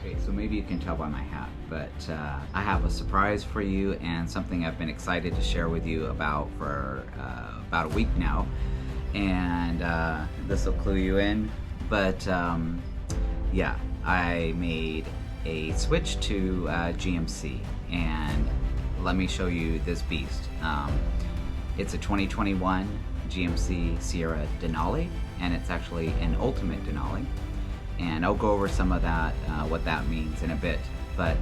Okay, so maybe you can tell by my hat, but I have a surprise for you and something I've been excited to share with you about for about a week now. And this will clue you in, but yeah, I made a switch to GMC, and let me show you this beast. It's a 2021 GMC Sierra Denali, and it's actually an ultimate Denali. And I'll go over some of that, what that means in a bit. But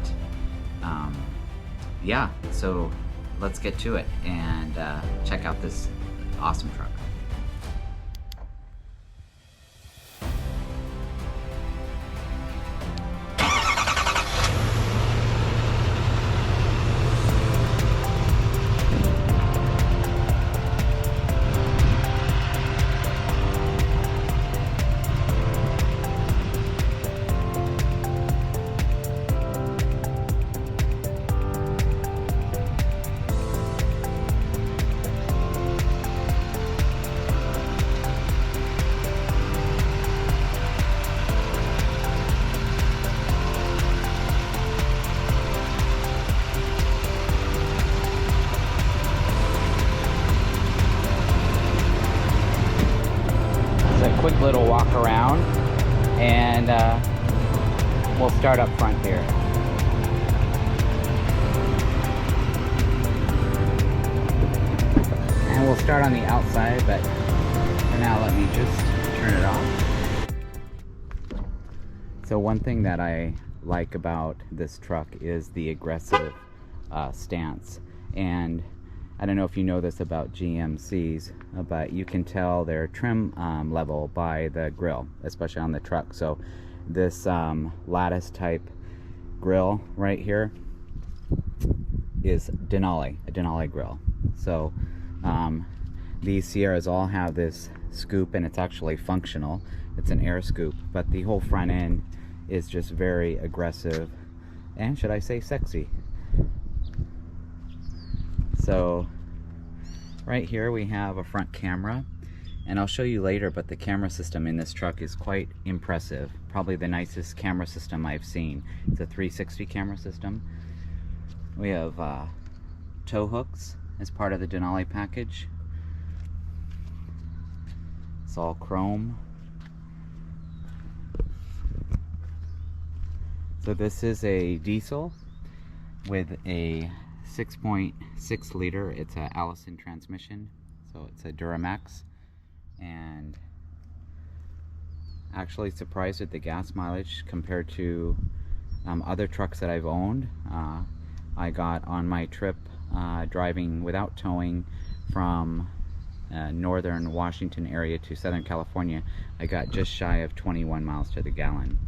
yeah, so let's get to it and check out this awesome truck. Quick little walk around, and we'll start up front here. And we'll start on the outside, but for now let me just turn it off. So one thing that I like about this truck is the aggressive stance, and I don't know if you know this about GMCs, but you can tell their trim level by the grill, especially on the truck. So this lattice type grill right here is Denali, a Denali grill. So these Sierras all have this scoop, and it's actually functional. It's an air scoop, but the whole front end is just very aggressive, and should I say sexy. So right here we have a front camera, and I'll show you later, but the camera system in this truck is quite impressive. Probably the nicest camera system I've seen. It's a 360 camera system. We have tow hooks as part of the Denali package. It's all chrome. So this is a diesel with a 6.6 liter. It's a Allison transmission, so it's a Duramax, and actually surprised at the gas mileage compared to other trucks that I've owned. I got on my trip driving without towing from northern Washington area to Southern California, I got just shy of 21 miles to the gallon.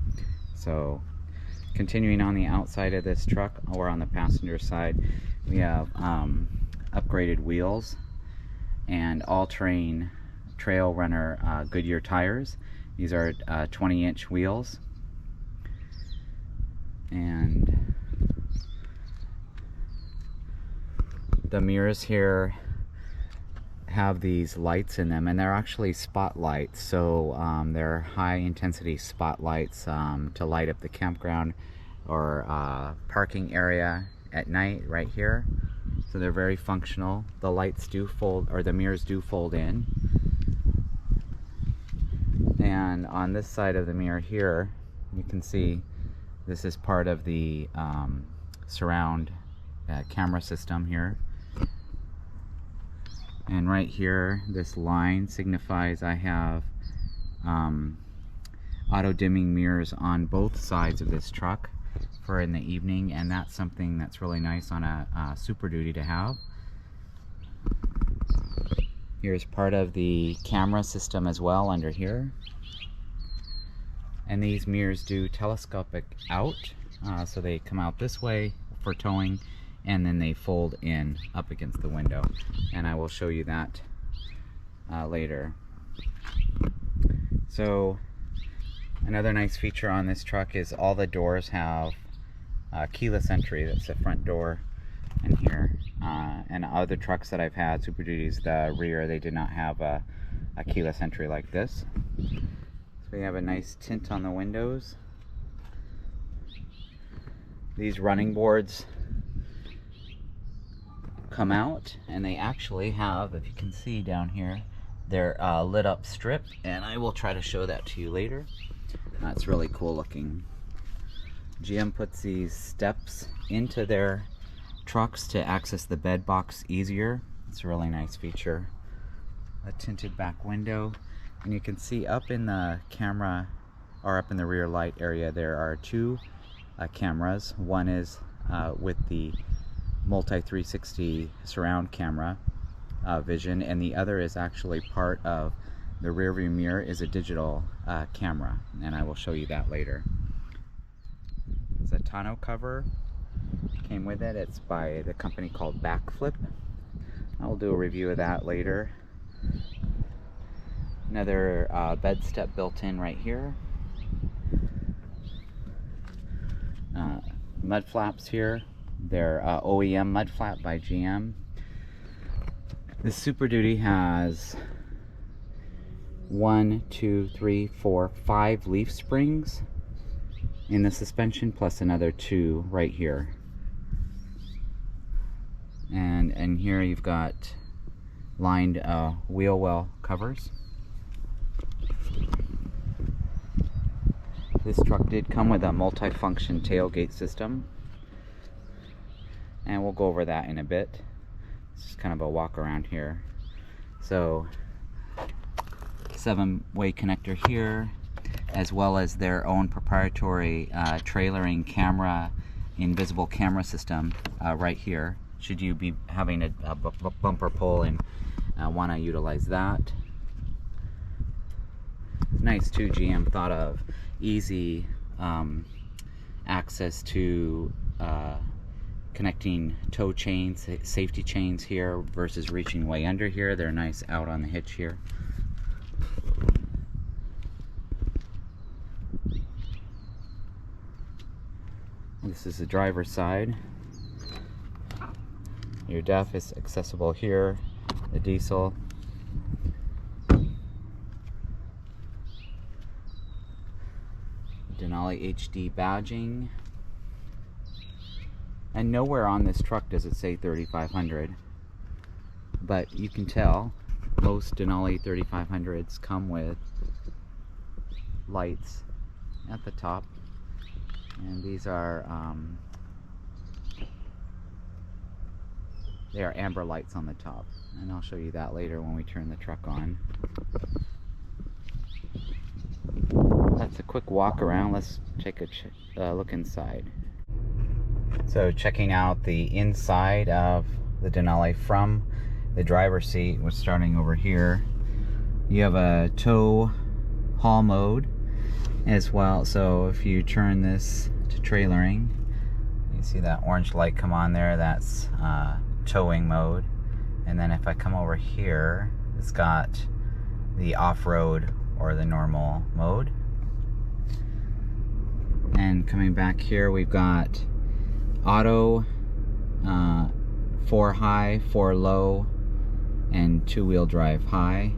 So continuing on the outside of this truck, or on the passenger side, we have upgraded wheels and all-terrain trail runner Goodyear tires. These are 20-inch wheels, and the mirrors here have these lights in them, and they're actually spotlights. So they're high-intensity spotlights to light up the campground or parking area at night right here. So they're very functional. The lights do fold, or the mirrors do fold in. And on this side of the mirror here, you can see this is part of the surround camera system here. And right here, this line signifies I have auto dimming mirrors on both sides of this truck for in the evening, and that's something that's really nice on a Super Duty to have. Here's part of the camera system as well under here, and these mirrors do telescopic out, so they come out this way for towing, and then they fold in up against the window, and I will show you that later. So another nice feature on this truck is all the doors have keyless entry. That's the front door in here, and other trucks that I've had, Super Duties, the rear, they did not have a keyless entry like this. So we have a nice tint on the windows. these running boards come out, and they actually have, if you can see down here, their lit up strip, and I will try to show that to you later. That's really cool looking. GM puts these steps into their trucks to access the bed box easier. It's a really nice feature. A tinted back window, and you can see up in the camera, or up in the rear light area, there are two cameras. One is with the multi 360 surround camera vision, and the other is actually part of the rear view mirror, is a digital camera, and I will show you that later. It's a tonneau cover, came with it. It's by the company called Backflip. I will do a review of that later. Another bed step built in right here. Mud flaps here. They're OEM mud flap by GM. This Super Duty has 1, 2, 3, 4, 5 leaf springs in the suspension, plus another 2 right here. And here you've got lined wheel well covers. This truck did come with a multi-function tailgate system, and we'll go over that in a bit. It's just kind of a walk around here. So 7-way connector here, as well as their own proprietary trailering camera, invisible camera system right here, should you be having a bumper pull and want to utilize that. Nice too, GM thought of easy access to connecting tow chains, safety chains here, versus reaching way under here. They're nice out on the hitch here. This is the driver's side. Your DEF is accessible here, the diesel. Denali HD badging. And nowhere on this truck does it say 3500, but you can tell most Denali 3500s come with lights at the top, and these are they are amber lights on the top, and I'll show you that later when we turn the truck on. That's a quick walk around. Let's take a look inside. So checking out the inside of the Denali from the driver's seat, we're starting over here. You have a tow haul mode as well. So if you turn this to trailering, you see that orange light come on there. That's towing mode. And then if I come over here, it's got the off-road or the normal mode. And coming back here, we've got auto, 4 high, 4 low, and 2-wheel drive high.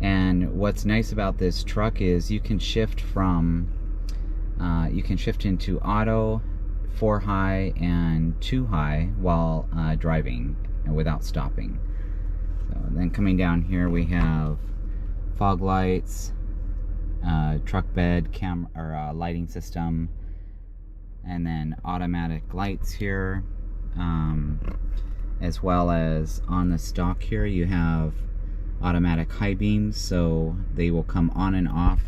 And what's nice about this truck is you can shift from into auto, 4 high, and 2 high while driving without stopping. So then coming down here, we have fog lights, truck bed lighting system, and then automatic lights here, as well as on the stock here you have automatic high beams, so they will come on and off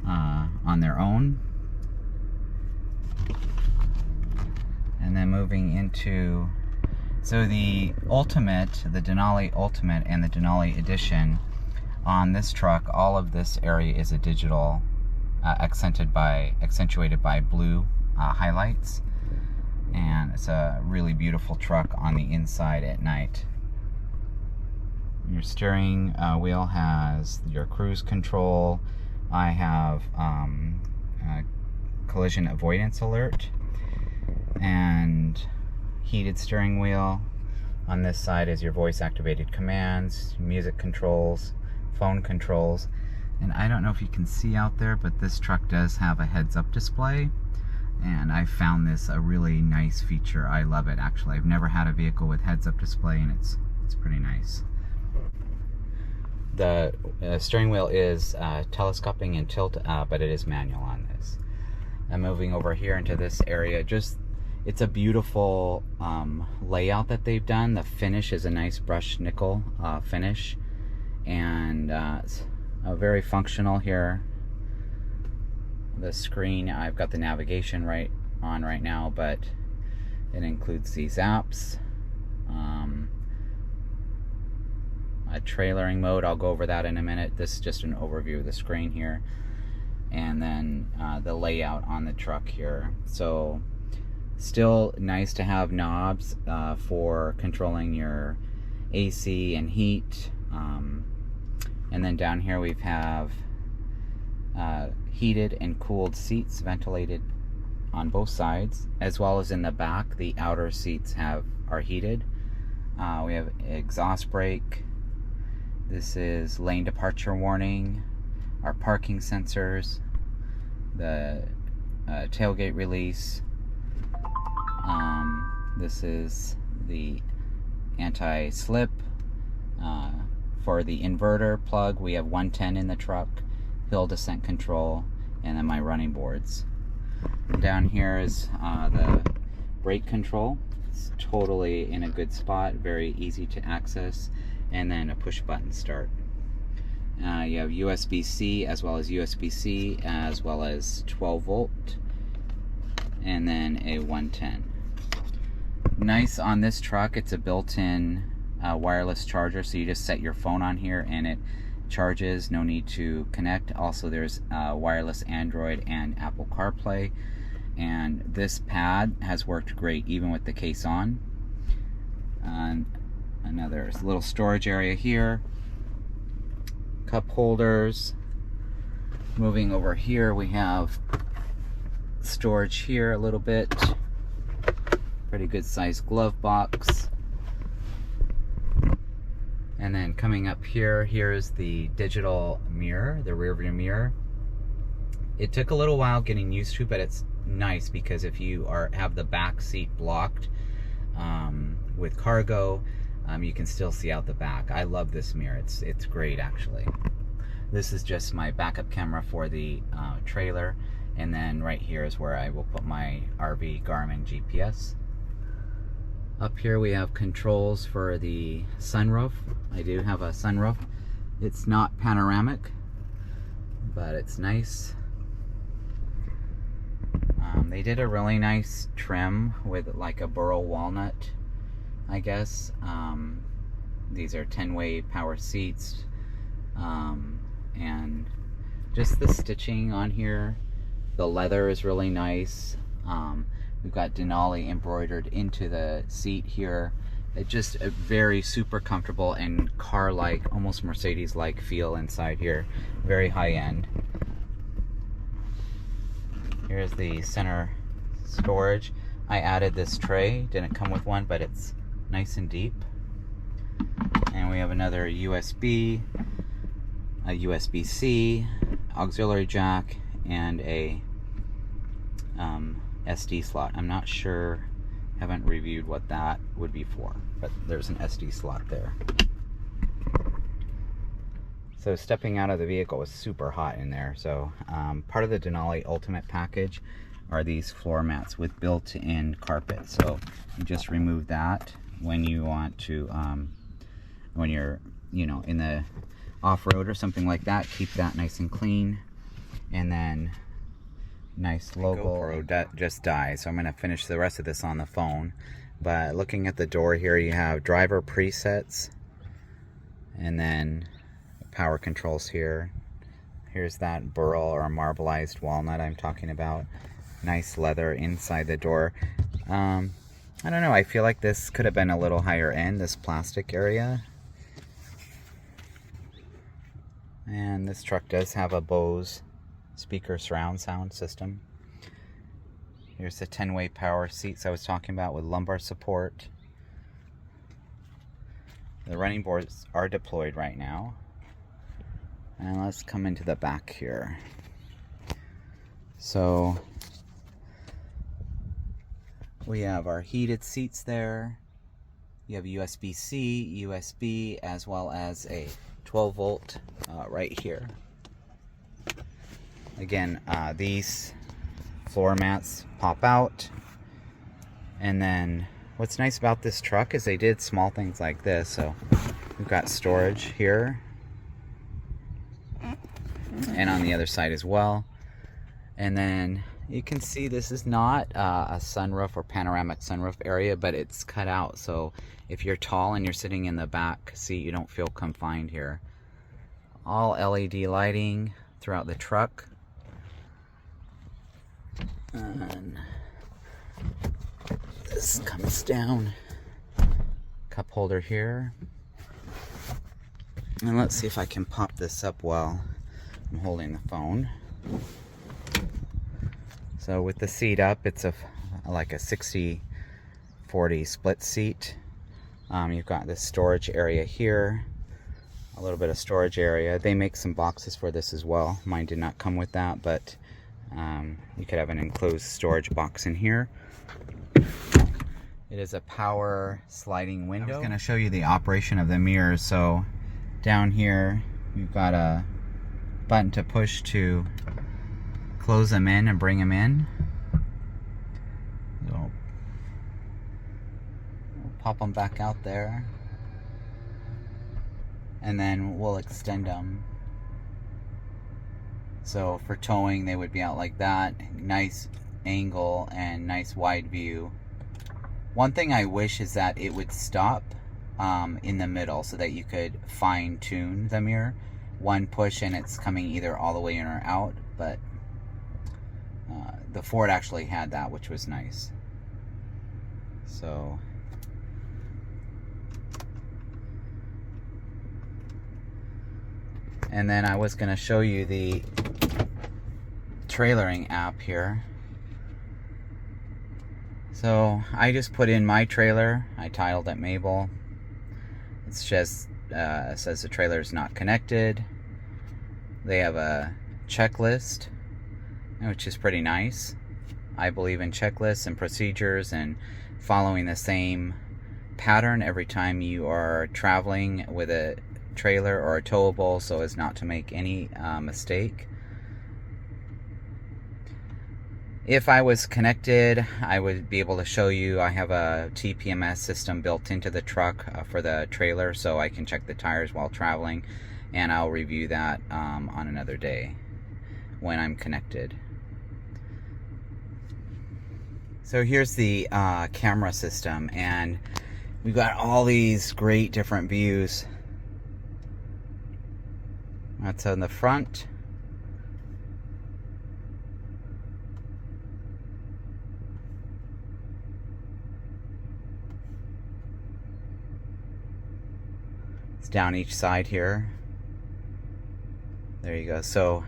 on their own. And then moving into, so the Denali Ultimate and the Denali Edition, on this truck, all of this area is a digital, accentuated by blue highlights, and it's a really beautiful truck on the inside at night. Your steering wheel has your cruise control. I have collision avoidance alert and heated steering wheel. On this side is your voice activated commands, music controls, phone controls, and I don't know if you can see out there, but this truck does have a heads-up display, and I found this a really nice feature. I love it, actually. I've never had a vehicle with heads-up display, and it's pretty nice. The steering wheel is telescoping and tilt, but it is manual on this. I'm moving over here into this area. It's a beautiful layout that they've done. The finish is a nice brushed nickel finish, and it's very functional here. The screen, I've got the navigation right now, but it includes these apps. A trailering mode, I'll go over that in a minute. This is just an overview of the screen here, and then the layout on the truck here. So still nice to have knobs for controlling your AC and heat, and then down here we have heated and cooled seats, ventilated on both sides, as well as in the back. The outer seats are heated. We have exhaust brake. This is lane departure warning, our parking sensors, the tailgate release. This is the anti-slip. For the inverter plug, we have 110 in the truck, hill descent control, and then my running boards. Down here is the brake control. It's totally in a good spot, very easy to access, and then a push button start. You have USB-C as well as USB-C, as well as 12 volt, and then a 110. Nice on this truck, it's a built-in wireless charger, so you just set your phone on here and it charges, no need to connect. Also, there's wireless Android and Apple CarPlay, and this pad has worked great even with the case on. Another little storage area here, cup holders. Moving over here, we have storage here a little bit. Pretty good sized glove box. And then coming up here, here's the digital mirror, the rear view mirror. It took a little while getting used to, but it's nice because if you have the back seat blocked with cargo, you can still see out the back. I love this mirror. It's great, actually. This is just my backup camera for the trailer, and then right here is where I will put my RV Garmin GPS. Up here we have controls for the sunroof. I do have a sunroof. It's not panoramic, but it's nice. They did a really nice trim with like a burl walnut, I guess. These are 10-way power seats, and just the stitching on here. The leather is really nice. We've got Denali embroidered into the seat here. It's just a very super comfortable and car-like, almost Mercedes-like feel inside here. Very high-end. Here's the center storage. I added this tray. Didn't come with one, but it's nice and deep. And we have another USB, a USB-C, auxiliary jack, and a SD slot. I'm not sure, haven't reviewed what that would be for, but there's an SD slot there. So stepping out of the vehicle was super hot in there. So part of the Denali Ultimate package are these floor mats with built-in carpet. So you just remove that when you want to, when you're, in the off-road or something like that, keep that nice and clean. And then nice logo. GoPro just died, so I'm going to finish the rest of this on the phone. But looking at the door here, you have driver presets, and then power controls here. Here's that burl or marbleized walnut I'm talking about. Nice leather inside the door. I don't know, I feel like this could have been a little higher end, this plastic area. And this truck does have a Bose speaker surround sound system. Here's the 10-way power seats I was talking about with lumbar support. The running boards are deployed right now. And let's come into the back here. So We have our heated seats there. You have USB-C, USB, as well as a 12 volt right here. Again, these floor mats pop out. And then what's nice about this truck is they did small things like this. So we've got storage here and on the other side as well. And then you can see this is not a sunroof or panoramic sunroof area, but it's cut out. So if you're tall and you're sitting in the back seat, you don't feel confined here. All LED lighting throughout the truck. And this comes down. Cup holder here. And let's see if I can pop this up while I'm holding the phone. So with the seat up, it's like a 60-40 split seat. You've got this storage area here, a little bit of storage area. They make some boxes for this as well. Mine did not come with that, but you could have an enclosed storage box in here. It is a power sliding window. I was going to show you the operation of the mirrors. So down here, you've got a button to push to close them in and bring them in. We'll pop them back out there, and then we'll extend them. So for towing, they would be out like that. Nice angle and nice wide view. One thing I wish is that it would stop in the middle so that you could fine tune the mirror. One push and it's coming either all the way in or out, but the Ford actually had that, which was nice. So and then I was going to show you the trailering app here. So I just put in my trailer. I titled it Mabel. It's just it says the trailer is not connected. They have a checklist, which is pretty nice. I believe in checklists and procedures and following the same pattern every time you are traveling with a trailer or a towable, so as not to make any mistake. If I was connected, I would be able to show you. I have a TPMS system built into the truck for the trailer, so I can check the tires while traveling, and I'll review that on another day when I'm connected. So here's the camera system, and we've got all these great different views. That's on the front. It's down each side here. There you go. So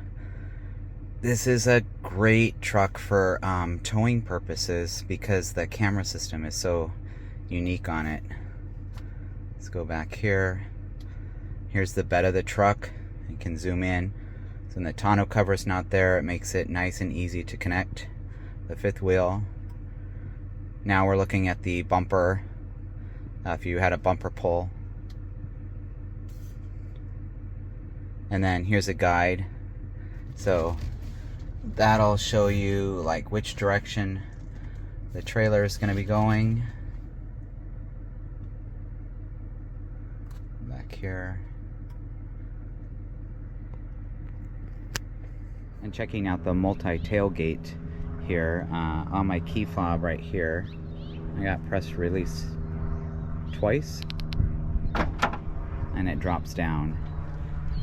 this is a great truck for towing purposes because the camera system is so unique on it. Let's go back here. Here's the bed of the truck. You can zoom in. So when the tonneau cover is not there, it makes it nice and easy to connect the fifth wheel. Now we're looking at the bumper. If you had a bumper pull. And then here's a guide. So that'll show you like which direction the trailer is going to be going. Back here. And checking out the multi-tailgate here on my key fob right here. I got press release twice and it drops down.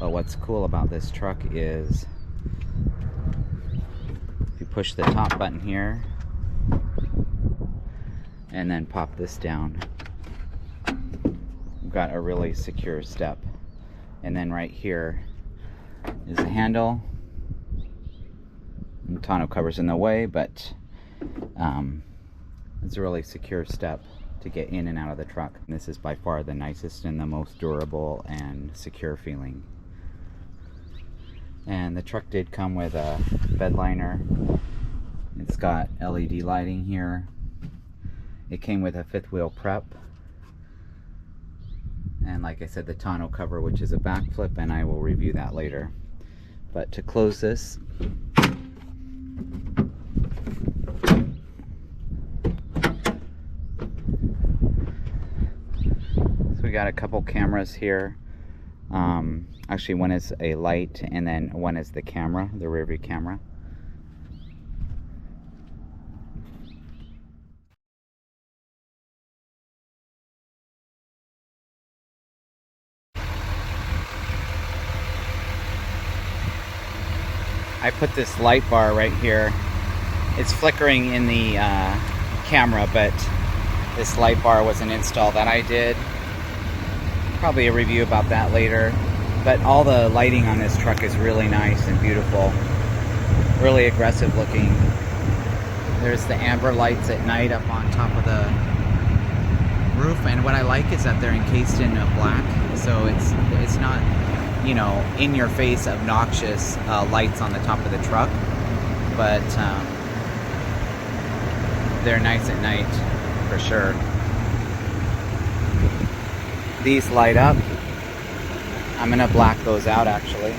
But what's cool about this truck is if you push the top button here and then pop this down, you've got a really secure step. And then right here is a handle. The tonneau cover's in the way, but it's a really secure step to get in and out of the truck. And this is by far the nicest and the most durable and secure feeling. And the truck did come with a bed liner. It's got LED lighting here. It came with a fifth wheel prep, and like I said, the tonneau cover, which is a backflip, and I will review that later. But to close this, so we got a couple cameras here. Actually, one is a light, and then one is the camera, the rear view camera. I put this light bar right here. It's flickering in the camera, but this light bar was an install that I did. Probably a review about that later. But all the lighting on this truck is really nice and beautiful. Really aggressive looking. There's the amber lights at night up on top of the roof, and what I like is that they're encased in black, so it's not, you know, in your face obnoxious lights on the top of the truck, but they're nice at night for sure. These light up. I'm gonna black those out actually.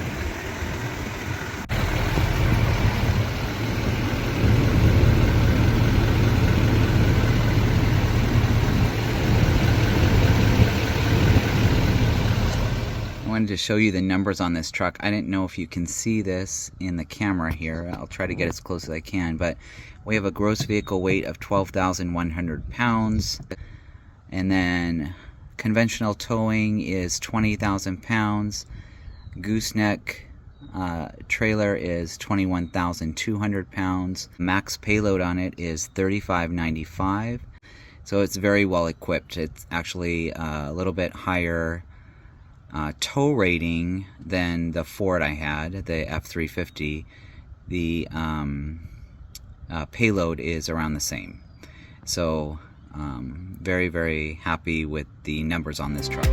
I wanted to show you the numbers on this truck. I didn't know if you can see this in the camera here. I'll try to get as close as I can, but we have a gross vehicle weight of 12,100 pounds, and then conventional towing is 20,000 pounds. Gooseneck trailer is 21,200 pounds. Max payload on it is 3595. So it's very well equipped. It's actually a little bit higher tow rating than the Ford I had, the F350. The payload is around the same. So very, very happy with the numbers on this truck.